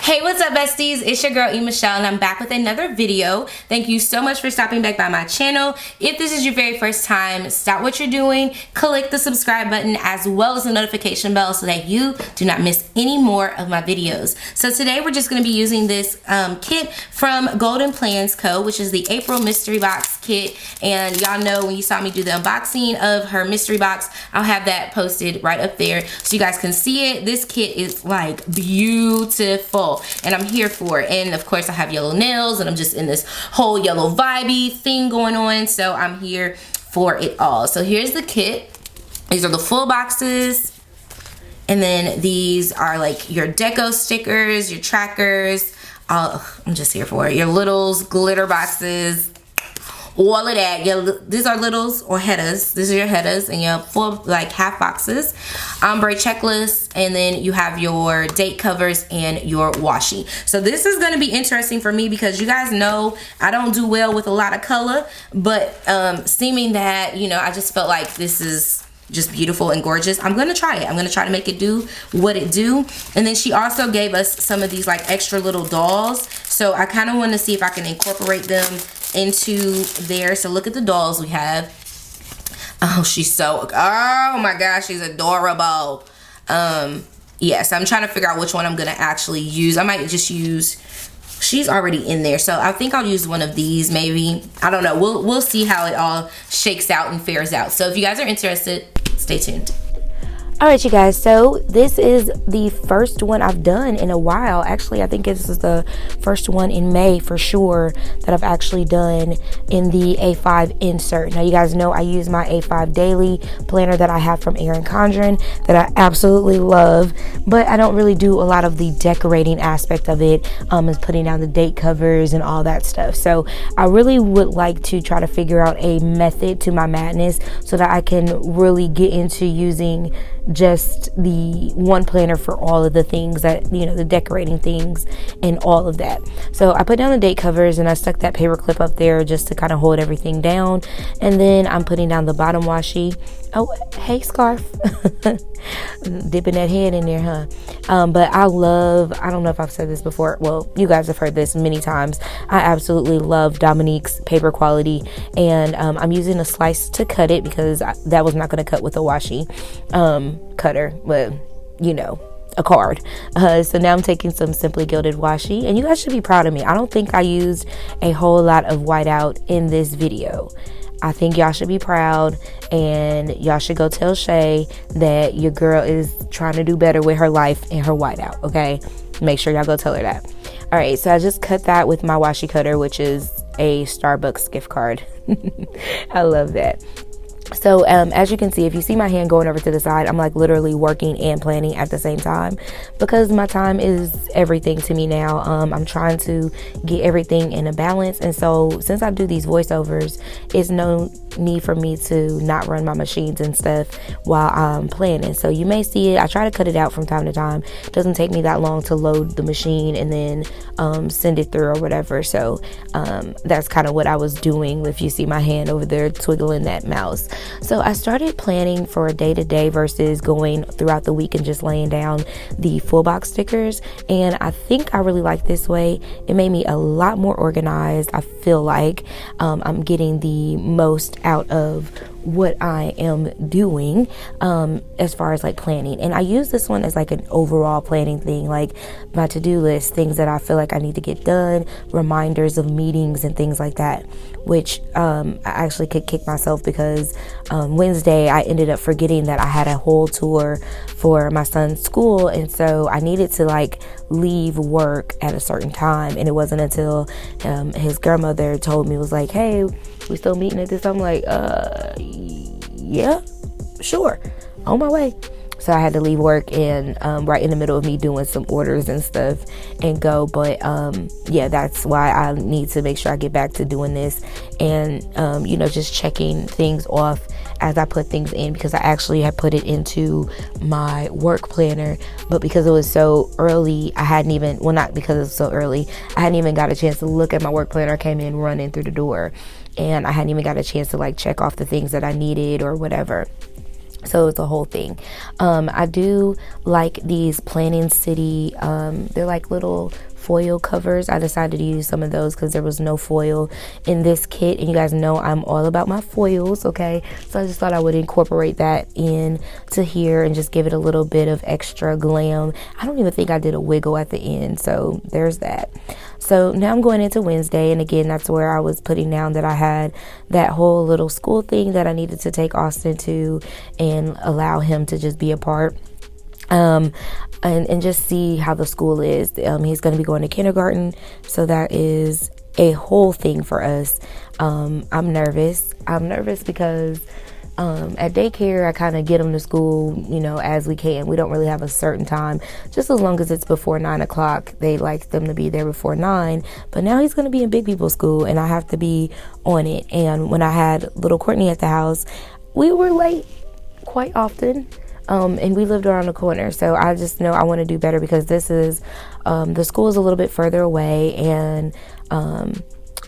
Hey, what's up, besties? It's your girl, Elaine Michelle, and I'm back with another video. Thank you so much for stopping back by my channel. If this is your very first time, stop what you're doing, click the subscribe button as well as the notification bell so that you do not miss any more of my videos. So today we're just going to be using this kit from Golden Plans Co., which is the April mystery box kit. And y'all know when you saw me do the unboxing of her mystery box, I'll have that posted right up there so you guys can see it. This kit is like beautiful, and I'm here for it. And of course I have yellow nails, and I'm just in this whole yellow vibey thing going on, so I'm here for it all. So here's the kit. These are the full boxes, and then these are like your deco stickers, your trackers. I'm just here for it. Your littles, glitter boxes, all of that. These are littles or headers. These are your headers and your full like half boxes. Ombre checklist, and then you have your date covers and your washi. So this is going to be interesting for me because you guys know I don't do well with a lot of color, but seeming that, you know, I just felt like this is just beautiful and gorgeous. I'm gonna try it. I'm gonna try to make it do what it do. And then she also gave us some of these like extra little dolls, so I kind of want to see if I can incorporate them into there. So look at the dolls we have. Oh, she's so, oh my gosh, she's adorable. Yeah, so I'm trying to figure out which one I'm gonna actually use. I might just use, she's already in there, so I think I'll use one of these maybe. I don't know. We'll see how it all shakes out and fares out. So if you guys are interested, stay tuned. Alright, you guys, so this is the first one I've done in a while. Actually, I think this is the first one in May for sure that I've actually done in the A5 insert. Now, you guys know I use my A5 daily planner that I have from Erin Condren that I absolutely love, but I don't really do a lot of the decorating aspect of it, as putting down the date covers and all that stuff. So I really would like to try to figure out a method to my madness so that I can really get into using just the one planner for all of the things that, you know, the decorating things and all of that. So I put down the date covers and I stuck that paper clip up there just to kind of hold everything down. And then I'm putting down the bottom washi. Oh, hey, scarf. Dipping that head in there, huh? But I don't know if I've said this before. Well, you guys have heard this many times. I absolutely love Dominique's paper quality, and I'm using a slice to cut it because that was not going to cut with a washi cutter, but you know, a card. So now I'm taking some Simply Gilded washi, and you guys should be proud of me. I don't think I used a whole lot of whiteout in this video. I think y'all should be proud, and y'all should go tell Shay that your girl is trying to do better with her life and her whiteout, okay? Make sure y'all go tell her that. All right, so I just cut that with my washi cutter, which is a Starbucks gift card. I love that. So as you can see, if you see my hand going over to the side, I'm like literally working and planning at the same time because my time is everything to me now. I'm trying to get everything in a balance, and so since I do these voiceovers, it's no need for me to not run my machines and stuff while I'm planning. So you may see it. I try to cut it out from time to time. It doesn't take me that long to load the machine and then send it through or whatever. So that's kind of what I was doing if you see my hand over there twiggling that mouse. So I started planning for a day-to-day versus going throughout the week and just laying down the full box stickers, and I think I really like this way. It made me a lot more organized. I feel like I'm getting the most out of what I am doing as far as like planning, and I use this one as like an overall planning thing, like my to-do list, things that I feel like I need to get done, reminders of meetings and things like that, which I actually could kick myself because Wednesday I ended up forgetting that I had a whole tour for my son's school, and so I needed to like leave work at a certain time, and it wasn't until his grandmother told me, was like, hey, we still meeting at this? I'm like, yeah, sure, on my way. So I had to leave work and right in the middle of me doing some orders and stuff and go. But yeah, that's why I need to make sure I get back to doing this and you know, just checking things off as I put things in, because I actually had put it into my work planner, but because it was so early, I hadn't even, well, not because it was so early, I hadn't even got a chance to look at my work planner. I came in running through the door and I hadn't even got a chance to like check off the things that I needed or whatever. So it's a whole thing. I do like these Planning City, they're like little foil covers. I decided to use some of those because there was no foil in this kit, and you guys know I'm all about my foils, okay? So I just thought I would incorporate that in to here and just give it a little bit of extra glam. I don't even think I did a wiggle at the end, so there's that. So now I'm going into Wednesday, and again, that's where I was putting down that I had that whole little school thing that I needed to take Austin to and allow him to just be a part. And just see how the school is. He's going to be going to kindergarten, so that is a whole thing for us. I'm nervous because at daycare I kind of get them to school, you know, as we can. We don't really have a certain time, just as long as it's before 9 o'clock. They like them to be there before 9, but now he's going to be in big people school, and I have to be on it. And when I had little Courtney at the house, we were late quite often. And we lived around the corner, so I just know I want to do better, because this is the school is a little bit further away, and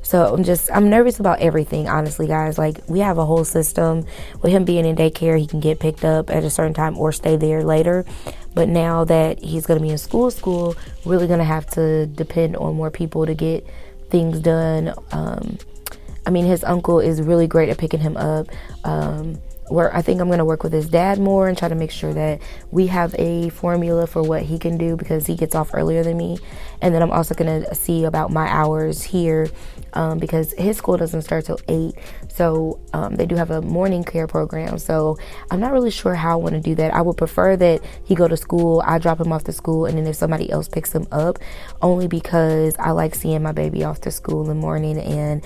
so I'm nervous about everything, honestly, guys. Like, we have a whole system with him being in daycare. He can get picked up at a certain time or stay there later, but now that he's going to be in school, really going to have to depend on more people to get things done. I mean, his uncle is really great at picking him up. Where I think I'm going to work with his dad more and try to make sure that we have a formula for what he can do, because he gets off earlier than me. And then I'm also going to see about my hours here, because his school doesn't start till 8. So they do have a morning care program. So I'm not really sure how I want to do that. I would prefer that he go to school, I drop him off to school, and then if somebody else picks him up, only because I like seeing my baby off to school in the morning, and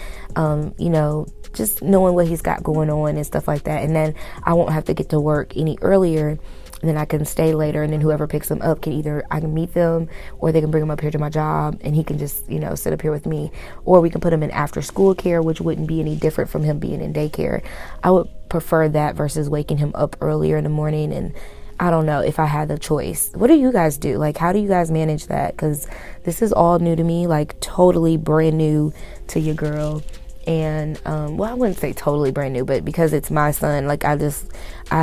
you know, just knowing what he's got going on and stuff like that. And then I won't have to get to work any earlier, and then I can stay later, and then whoever picks him up I can meet them, or they can bring him up here to my job, and he can just, you know, sit up here with me, or we can put him in after school care, which wouldn't be any different from him being in daycare. I would prefer that versus waking him up earlier in the morning. And I don't know if I had the choice. What do you guys do? Like, how do you guys manage that? Because this is all new to me, like totally brand new to your girl. And well, I wouldn't say totally brand new, but because it's my son, like, I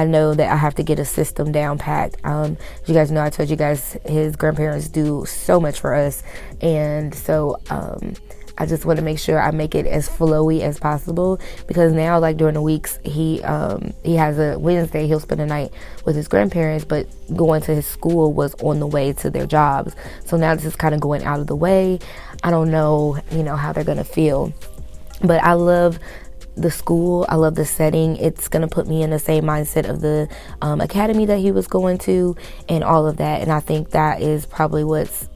know that I have to get a system down packed. You guys know I told you guys his grandparents do so much for us, and so I just want to make sure I make it as flowy as possible, because now, like, during the weeks, he has a Wednesday he'll spend the night with his grandparents, but going to his school was on the way to their jobs. So now this is kind of going out of the way. I don't know, you know, how they're gonna feel. But I love the school. I love the setting. It's going to put me in the same mindset of the academy that he was going to, and all of that. And I think that is probably what's,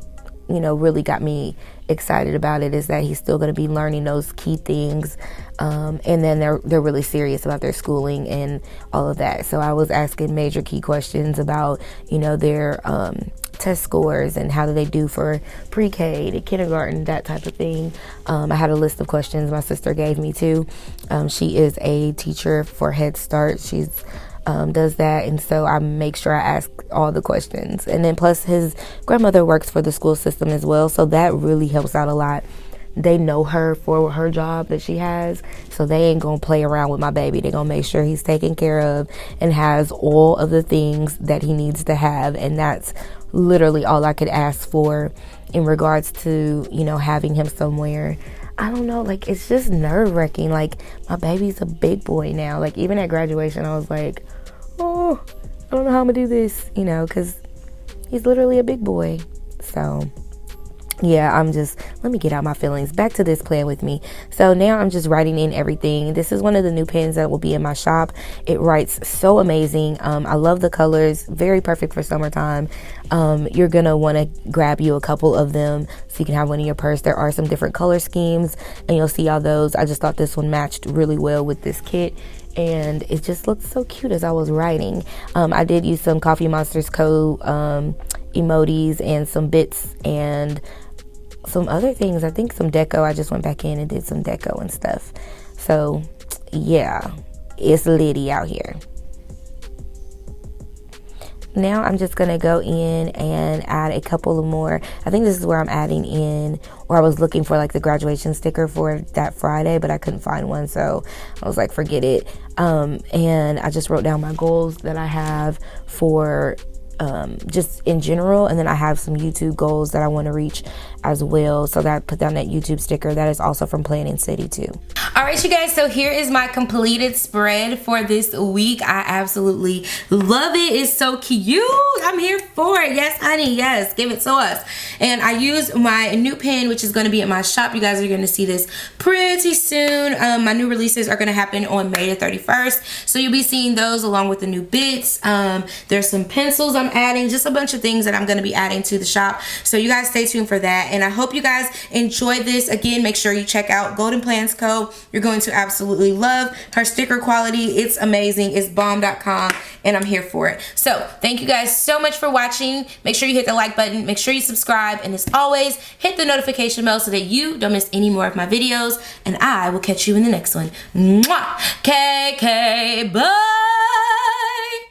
you know, really got me excited about it, is that he's still going to be learning those key things. And then they're really serious about their schooling and all of that. So I was asking major key questions about, you know, their test scores and how do they do for pre-K to kindergarten, that type of thing. I had a list of questions my sister gave me too. She is a teacher for Head Start. She's does that, and so I make sure I ask all the questions. And then plus his grandmother works for the school system as well, so that really helps out a lot. They know her for her job that she has, so they ain't gonna play around with my baby. They're gonna make sure he's taken care of and has all of the things that he needs to have. And that's literally all I could ask for in regards to, you know, having him somewhere. I don't know, like, it's just nerve-wracking. Like, my baby's a big boy now. Like, even at graduation, I was like, oh, I don't know how I'm gonna do this, you know, because he's literally a big boy. So yeah, let me get out my feelings. Back to this plan with me. So now I'm just writing in everything. This is one of the new pens that will be in my shop. It writes so amazing. I love the colors. Very perfect for summertime. You're going to want to grab you a couple of them so you can have one in your purse. There are some different color schemes, and you'll see all those. I just thought this one matched really well with this kit, and it just looked so cute as I was writing. I did use some Coffee Monsters Co. Emojis and some bits and some other things. I think some deco. I just went back in and did some deco and stuff. So yeah, it's litty out here. now I'm just gonna go in and add a couple of more. I think this is where I'm adding in, or I was looking for like the graduation sticker for that Friday, but I couldn't find one, so I was like, forget it. And I just wrote down my goals that I have for just in general, and then I have some YouTube goals that I want to reach as well, so that I put down that YouTube sticker that is also from Planning City too. All right, you guys, so here is my completed spread for this week. I absolutely love it. It's so cute. I'm here for it. Yes, honey, yes, give it to us. And I used my new pen, which is going to be in my shop. You guys are going to see this pretty soon. My new releases are going to happen on May the 31st, so you'll be seeing those along with the new bits. There's some pencils I'm adding, just a bunch of things that I'm going to be adding to the shop, so you guys stay tuned for that. And I hope you guys enjoyed this. Again, make sure you check out Golden Plans Co. You're going to absolutely love her sticker quality. It's amazing. It's bomb.com, and I'm here for it. So thank you guys so much for watching. Make sure you hit the like button, make sure you subscribe, and as always, hit the notification bell so that you don't miss any more of my videos, and I will catch you in the next one. Mwah! KK, bye!